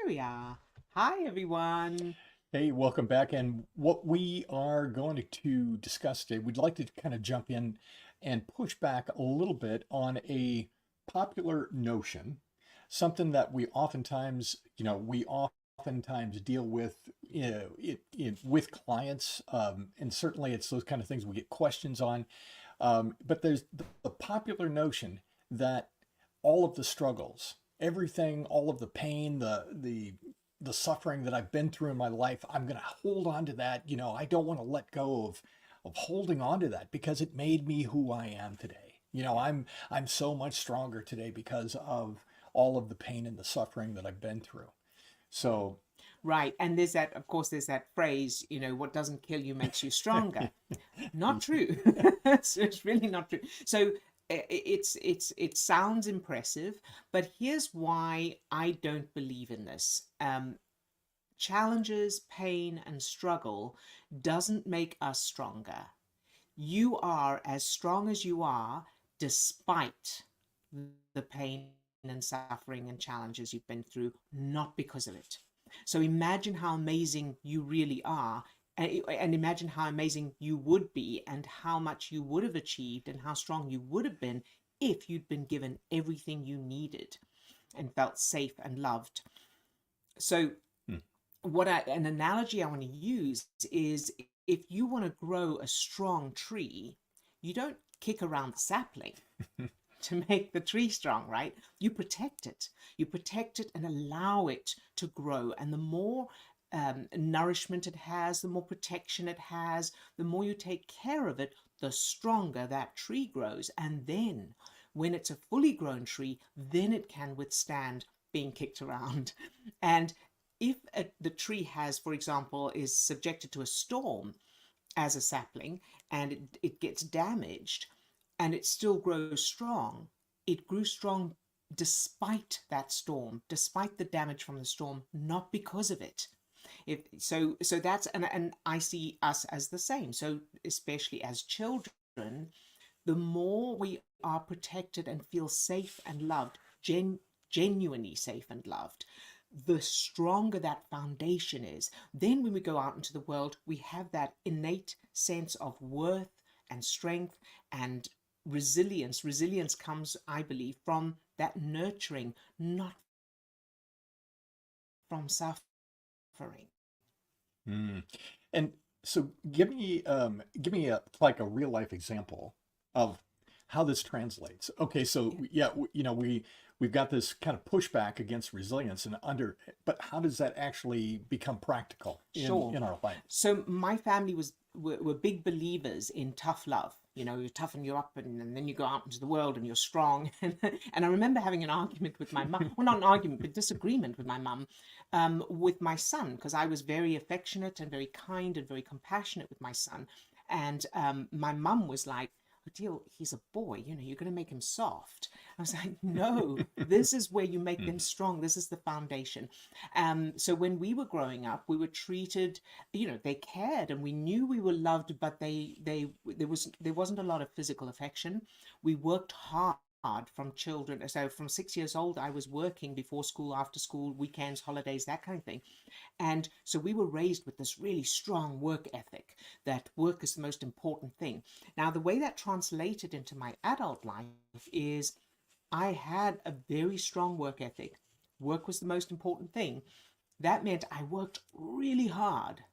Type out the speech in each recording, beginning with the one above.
Here we are. Hi, everyone. Hey, welcome back. And what we are going to discuss today, we'd like to kind of jump in and push back a little bit on a popular notion, something that we oftentimes deal with, with clients, and certainly it's those kind of things we get questions on. But there's the popular notion that all of the struggles, everything, all of the pain, the suffering that I've been through in my life, I'm going to hold on to that. I don't want to let go of holding on to that because it made me who I am today. I'm so much stronger today because of all of the pain and the suffering that I've been through. So, Right. And of course, there's that phrase, what doesn't kill you makes you stronger. Not true. It's really not true. So it sounds impressive, but here's why I don't believe in this. Challenges, pain, and struggle doesn't make us stronger. You are as strong as you are despite the pain and suffering and challenges you've been through, not because of it. So imagine how amazing you really are, and imagine how amazing you would be, and how much you would have achieved, and how strong you would have been if you'd been given everything you needed and felt safe and loved. So, hmm. an analogy I want to use is, if you want to grow a strong tree, you don't kick around the sapling to make the tree strong, right? You protect it. You protect it and allow it to grow. And the more nourishment it has, the more protection it has, the more you take care of it, the stronger that tree grows. And then when it's a fully grown tree, then it can withstand being kicked around. And if the tree has, for example, is subjected to a storm as a sapling, and it gets damaged, and it still grows strong. It grew strong despite that storm, despite the damage from the storm, not because of it. If so that's, and I see us as the same. So especially as children, the more we are protected and feel safe and loved, genuinely safe and loved, the stronger that foundation is. Then when we go out into the world, we have that innate sense of worth and strength and resilience. Resilience comes, I believe, from that nurturing, not from suffering. Mm. And so give me a real life example of how this translates. Okay, so Yeah. yeah, we've got this kind of pushback against resilience but how does that actually become practical in Sure. in our life? So my family were big believers in tough love. You toughen you up, and then you go out into the world and you're strong. And I remember having an argument with my mum. Well, not an argument, but disagreement with my mum, with my son, because I was very affectionate and very kind and very compassionate with my son. And my mum was like, Adil, he's a boy, you're going to make him soft. I was like, no, this is where you make them Mhm. strong. This is the foundation. So when we were growing up, we were treated, they cared, and we knew we were loved, but there wasn't a lot of physical affection. We worked hard from children. So from 6 years old, I was working before school, after school, weekends, holidays, that kind of thing. And so we were raised with this really strong work ethic, that work is the most important thing. Now, the way that translated into my adult life is, I had a very strong work ethic. Work was the most important thing. That meant I worked really hard,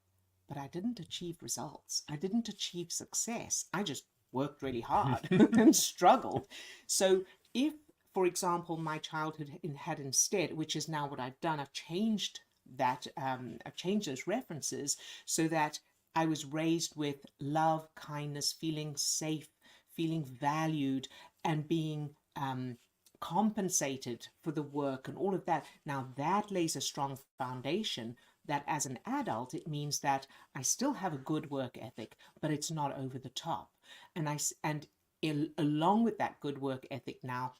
but I didn't achieve results. I didn't achieve success. I just worked really hard and struggled. So if, for example, my childhood had instead, which is now what I've done, I've changed those references so that I was raised with love, kindness, feeling safe, feeling valued, and being compensated for the work and all of that. Now that lays a strong foundation, that as an adult, it means that I still have a good work ethic, but it's not over the top. Along with that good work ethic now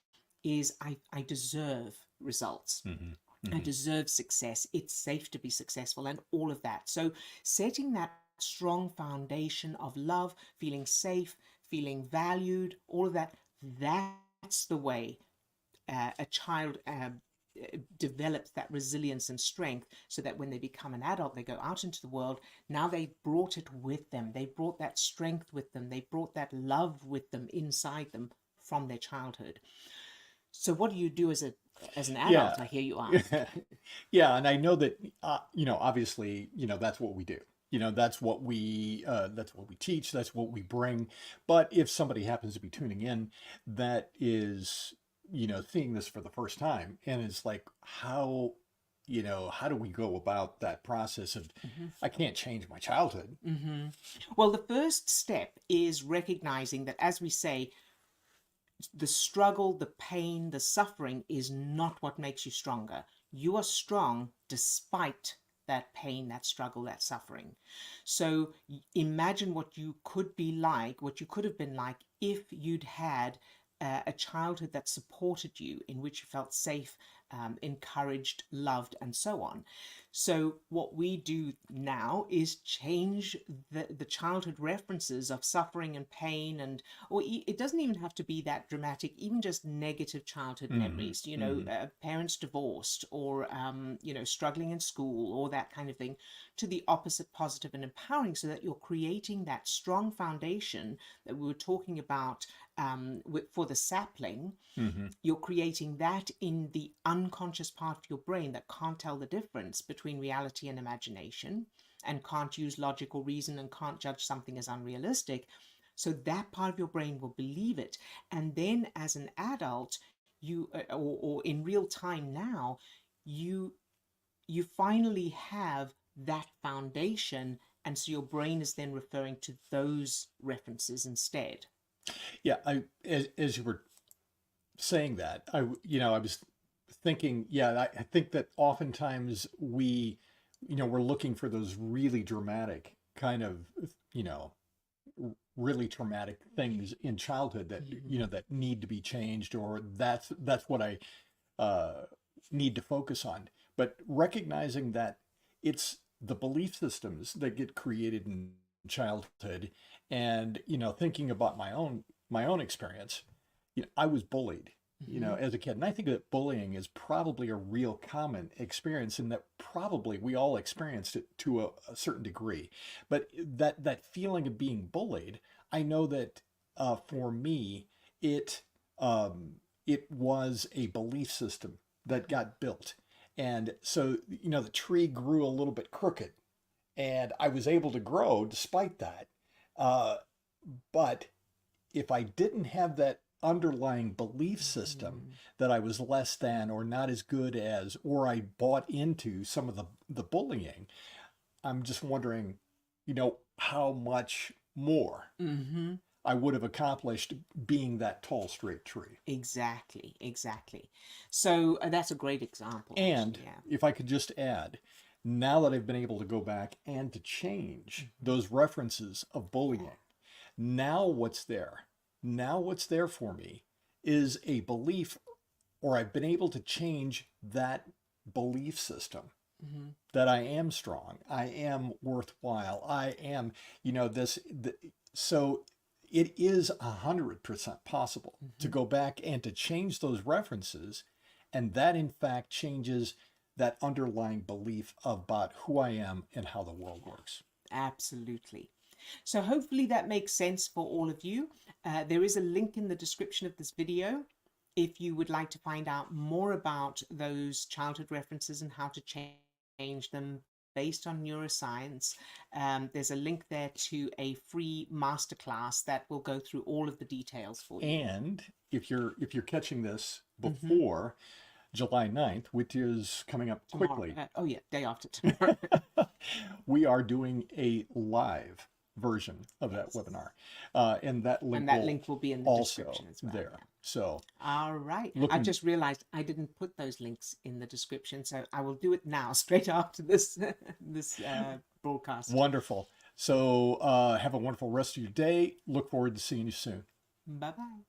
is, I deserve results. Mhm. I Mhm. deserve success. It's safe to be successful, and all of that. So setting that strong foundation of love, feeling safe, feeling valued, all of that, that's the way a child developed that resilience and strength, so that when they become an adult, they go out into the world. Now they brought it with them. They brought that strength with them. They brought that love with them inside them from their childhood. So what do you do as an Yeah. adult? I hear you ask. Yeah, and I know that obviously, that's what we do. That's what we teach, that's what we bring. But if somebody happens to be tuning in that is, seeing this for the first time and is like, how do we go about that process of Mhm. I can't change my childhood? Well, the first step is recognizing that, as we say, the struggle, the pain, the suffering is not what makes you stronger. You are strong despite that pain, that struggle, that suffering. So imagine what you could be like, what you could have been like if you'd had a childhood that supported you, in which you felt safe, encouraged, loved, and so on. So what we do now is change the childhood references of suffering and pain, and or it doesn't even have to be that dramatic, even just negative childhood Hmm. memories, Hmm. parents divorced, or struggling in school, or that kind of thing, to the opposite, positive and empowering, so that you're creating that strong foundation that we were talking about, for the sapling. Hmm. You're creating that in the unconscious part of your brain that can't tell the difference between reality and imagination, and can't use logic or reason, and can't judge something as unrealistic. So that part of your brain will believe it. And then as an adult, or in real time now, you you finally have that foundation. And so your brain is then referring to those references instead. Yeah, as you were saying that, I was thinking, yeah, I think that oftentimes we're looking for those really dramatic kind of, you know, really traumatic things in childhood that, Mhm. that need to be changed, or that's what I uh, need to focus on. But recognizing that it's the belief systems that get created in childhood, and thinking about my own experience, I was bullied, Mhm. as a kid, and I think that bullying is probably a real common experience, and that probably we all experienced it to a certain degree. But that feeling of being bullied, I know that for me, it um, it was a belief system that got built. And so, the tree grew a little bit crooked, and I was able to grow despite that. Uh, but if I didn't have that underlying belief system Mhm. that I was less than or not as good as, or I bought into some of the bullying, I'm just wondering, how much more Mhm. I would have accomplished being that tall, straight tree. Exactly, exactly. So that's a great example, And actually. Yeah. if I could just add, now that I've been able to go back and to change Mhm. those references of Yeah. bullying, now what's there? Now what's there for me is a belief, or I've been able to change that belief system Mhm. that I am strong, I am worthwhile, I am, so it is 100% possible to Mhm. go back and to change those references, and that in fact changes that underlying belief about who I am and how the world Yeah. works. Absolutely. So hopefully that makes sense for all of you. There is a link in the description of this video if you would like to find out more about those childhood references and how to change them based on neuroscience. There's a link there to a free masterclass that will go through all of the details for you. And if you're catching this Hmm. before July 9th, which is coming up Tomorrow. quickly, Oh, yeah, day after tomorrow. we are doing a live version of that Yes. webinar. And that And link that will link will be in the also description as well. there. Yeah. So All right. I've looking just realized I didn't put those links in the description, so I will do it now, straight after this this broadcast. wonderful. So have a wonderful rest of your day. Look forward to seeing you soon. Bye bye.